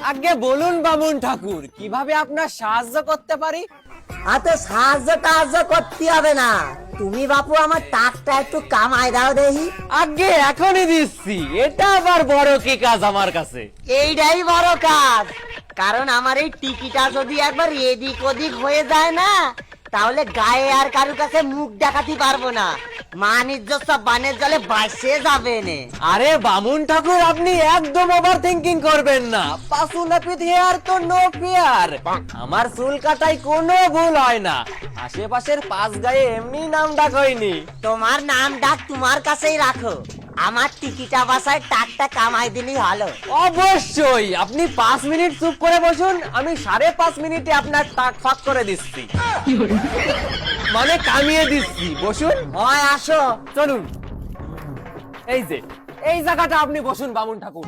আগে বলুন বামুন ঠাকুর, কিভাবে আপনার সাহায্য করতে পারি? আতে সাহায্য করতে হবে না, তুমি বাপু আমার টাকটা একটু কামাই দাও দেখি। আগে এখনই দিচ্ছি, এটা আবার বড় কি কাজ আমার কাছে? এইটাই বড় কাজ, কারণ আমার এই টিকিটা যদি একবার এদিক ওদিক হয়ে যায় না, তাহলে গায়ে আর কারোর কাছে মুখ দেখাতে পারবো না, মান ইজ্জত সব বানের জলে ভাসে যাবে নে। আরে বামুন ঠাকুর, আপনি একদম ওভার থিঙ্কিং করবেন না। পাসু নাপিত হেয়ার তো নো ফেয়ার। আমার চুল কাটাই কোনো ভুল হয় না, আশেপাশের পাঁচ গায়ে এমনি নাম ডাক হয়নি। তোমার নাম ডাক তোমার কাছেই রাখো, আমার টিকিটা বাসায় টাকটা কামাই দিলেই হলো। অবশ্যই, আপনি 5 মিনিট চুপ করে বসুন, আমি 5.5 মিনিটে আপনার টাক ফাক করে দিচ্ছি, মানে কামিয়ে দিচ্ছি। বসুন। হয় আসো। চলুন, এই যে এই জায়গাটা আপনি বসুন বামুন ঠাকুর।